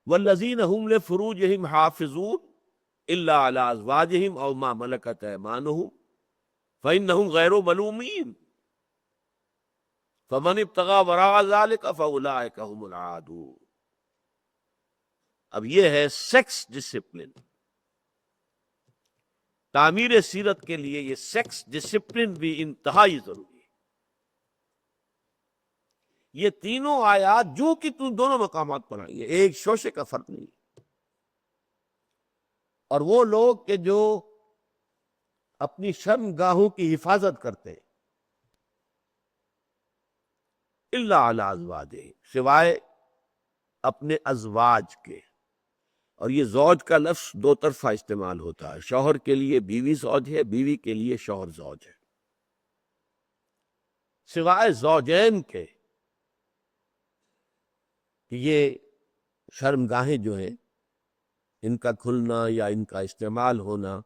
والذین هم لفروجہم حافظون الا علی ازواجہم او ما ملکت ایمانہم فانہم غیر ملومین فمن ابتغى وراء ذلك فاولئک هم العادون۔ اب یہ ہے سیکس ڈسپلن۔ تعمیر سیرت کے لیے یہ سیکس ڈسپلن بھی انتہائی ضروری ہے۔ یہ تینوں آیات جو کہ تم دونوں مقامات پر آئی ہے، ایک شوشے کا فرق نہیں۔ اور وہ لوگ کہ جو اپنی شرم گاہوں کی حفاظت کرتے الا علی ازواجہم، سوائے اپنے ازواج کے، اور یہ زوج کا لفظ دو طرفہ استعمال ہوتا ہے، شوہر کے لیے بیوی زوج ہے، بیوی کے لیے شوہر زوج ہے، سوائے زوجین کے، کہ یہ شرم گاہیں جو ہیں ان کا کھلنا یا ان کا استعمال ہونا،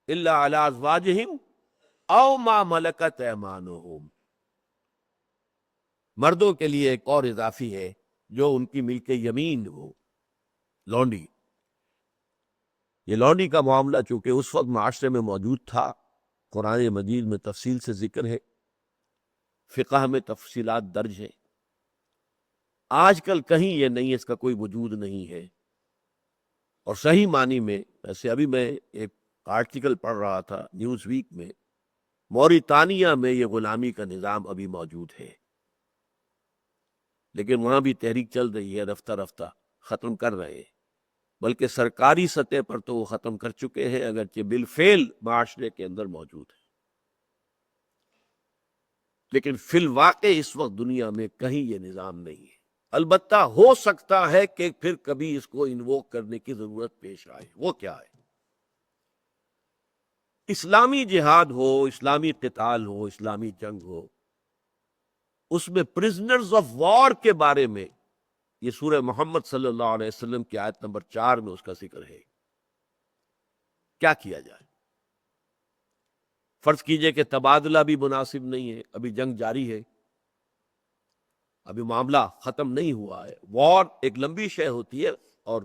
الا علی ازواجہم او ما ملکت ایمانہم، مردوں کے لیے ایک اور اضافی ہے جو ان کی ملک یمین ہو، لونڈی۔ یہ لونڈی کا معاملہ چونکہ اس وقت معاشرے میں موجود تھا، قرآن مجید میں تفصیل سے ذکر ہے، فقہ میں تفصیلات درج ہیں۔ آج کل کہیں یہ نہیں، اس کا کوئی وجود نہیں ہے، اور صحیح معنی میں، ویسے ابھی میں ایک آرٹیکل پڑھ رہا تھا نیوز ویک میں، موریتانیہ میں یہ غلامی کا نظام ابھی موجود ہے، لیکن وہاں بھی تحریک چل رہی ہے، رفتہ رفتہ ختم کر رہے ہیں، بلکہ سرکاری سطح پر تو وہ ختم کر چکے ہیں، اگرچہ بالفعل معاشرے کے اندر موجود ہے، لیکن فی الواقع اس وقت دنیا میں کہیں یہ نظام نہیں ہے۔ البتہ ہو سکتا ہے کہ پھر کبھی اس کو انووک کرنے کی ضرورت پیش آئے۔ وہ کیا ہے؟ اسلامی جہاد ہو، اسلامی قتال ہو، اسلامی جنگ ہو، اس میں پرزنرز آف وار کے بارے میں یہ سورہ محمد صلی اللہ علیہ وسلم کی آیت نمبر 4 میں اس کا ذکر ہے۔ کیا کیا جائے؟ فرض کیجئے کہ تبادلہ بھی مناسب نہیں ہے، ابھی جنگ جاری ہے، ابھی معاملہ ختم نہیں ہوا ہے۔ وار ایک لمبی شے ہوتی ہے، اور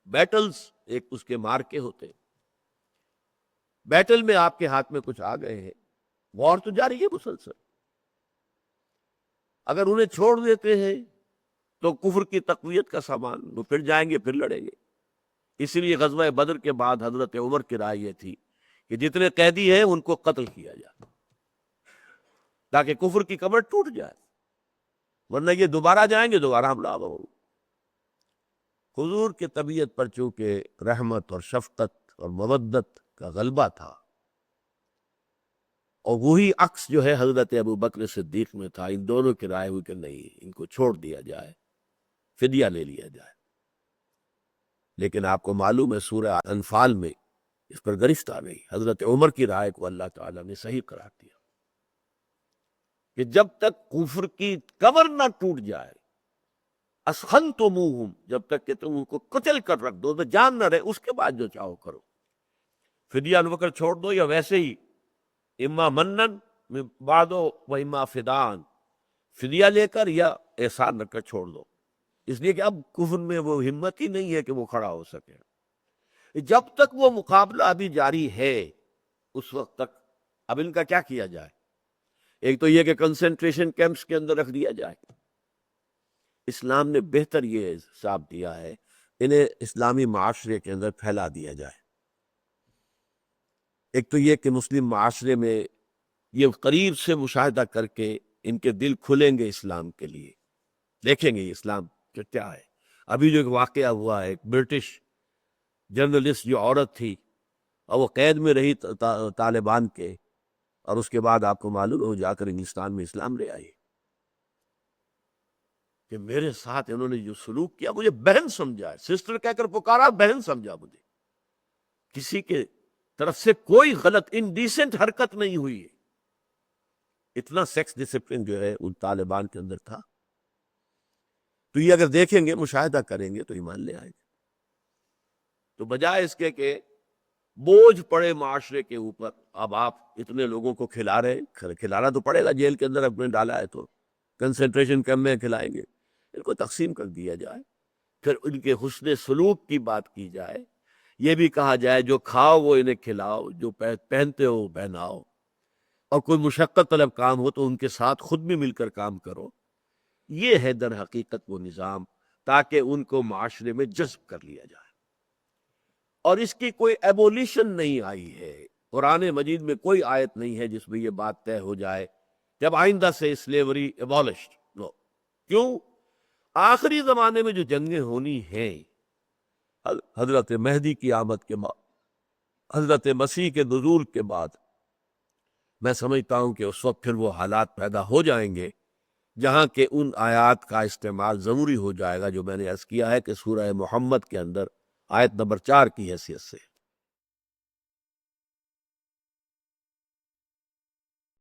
بیٹلز ایک اس کے مارکے ہوتے ہیں۔ بیٹل میں آپ کے ہاتھ میں کچھ آ گئے ہیں، وار تو جاری ہے مسلسل۔ اگر انہیں چھوڑ دیتے ہیں تو کفر کی تقویت کا سامان، وہ پھر جائیں گے، پھر لڑیں گے۔ اسی لیے غزوہ بدر کے بعد حضرت عمر کی رائے یہ تھی کہ جتنے قیدی ہیں ان کو قتل کیا جائے تاکہ کفر کی کمر ٹوٹ جائے، ورنہ یہ دوبارہ جائیں گے، دوبارہ حملہ ہو۔ حضور کی طبیعت پر چونکہ رحمت اور شفقت اور مودت کا غلبہ تھا، اور وہی عکس جو ہے حضرت ابو بکر صدیق میں تھا، ان دونوں کی رائے ہوئی کہ نہیں، ان کو چھوڑ دیا جائے، فدیہ لے لیا جائے۔ لیکن آپ کو معلوم ہے سورہ انفال میں اس پر گرفت آ گئی، حضرت عمر کی رائے کو اللہ تعالیٰ نے صحیح قرار دیا کہ جب تک کفر کی کمر نہ ٹوٹ جائے، اسخنتموہم، جب تک کہ تم ان کو قتل کر رکھ دو، تو جان نہ رہے، اس کے بعد جو چاہو کرو، فدیہ لے کر چھوڑ دو، یا ویسے ہی اما منن بعد و اما فدان، فدیہ لے کر یا احسان رکھ کر چھوڑ دو، اس لیے کہ اب کفر میں وہ ہمت ہی نہیں ہے کہ وہ کھڑا ہو سکے۔ جب تک وہ مقابلہ ابھی جاری ہے اس وقت تک اب ان کا کیا کیا جائے؟ ایک تو یہ کہ کنسنٹریشن کیمپس کے اندر رکھ دیا جائے۔ اسلام نے بہتر یہ حساب دیا ہے، انہیں اسلامی معاشرے کے اندر پھیلا دیا جائے۔ ایک تو یہ کہ مسلم معاشرے میں یہ قریب سے مشاہدہ کر کے ان کے دل کھلیں گے اسلام کے لیے، دیکھیں گے اسلام کیا ہے۔ ابھی جو ایک واقعہ ہوا ہے، ایک برٹش جرنلسٹ جو عورت تھی اور وہ قید میں رہی طالبان کے، اور اس کے بعد آپ کو معلوم ہے وہ جا کر انگلستان میں اسلام لے آئی، کہ میرے ساتھ انہوں نے جو سلوک کیا، مجھے بہن سمجھا ہے، سسٹر کہہ کر پکارا، بہن سمجھا مجھے، کسی کے طرف سے کوئی غلط انڈیسنٹ حرکت نہیں ہوئی ہے۔ اتنا سیکس ڈسپلن جو ہے ان طالبان کے اندر تھا۔ تو یہ اگر دیکھیں گے، مشاہدہ کریں گے، تو ایمان لے آئیں گے۔ تو بجائے اس کے کہ بوجھ پڑے معاشرے کے اوپر، اب آپ اتنے لوگوں کو کھلانا تو پڑے گا، جیل کے اندر اپنے ڈالا ہے تو کنسنٹریشن کیمپ میں کھلائیں گے، ان کو تقسیم کر دیا جائے، پھر ان کے حسن سلوک کی بات کی جائے، یہ بھی کہا جائے جو کھاؤ وہ انہیں کھلاؤ، جو پہنتے ہو وہ پہناؤ، اور کوئی مشقت طلب کام ہو تو ان کے ساتھ خود بھی مل کر کام کرو۔ یہ ہے در حقیقت وہ نظام، تاکہ ان کو معاشرے میں جذب کر لیا جائے۔ اور اس کی کوئی ایبولیشن نہیں آئی ہے، قرآن مجید میں کوئی آیت نہیں ہے جس میں یہ بات طے ہو جائے جب آئندہ سے سلیوری ایبولشڈ نو۔ کیوں؟ آخری زمانے میں جو جنگیں ہونی ہیں، حضرت مہدی کی آمد کے بعد، حضرت مسیح کے نزول کے بعد، میں سمجھتا ہوں کہ اس وقت پھر وہ حالات پیدا ہو جائیں گے جہاں کہ ان آیات کا استعمال ضروری ہو جائے گا جو میں نے عرض کیا ہے کہ سورہ محمد کے اندر آیت نمبر 4 کی حیثیت سے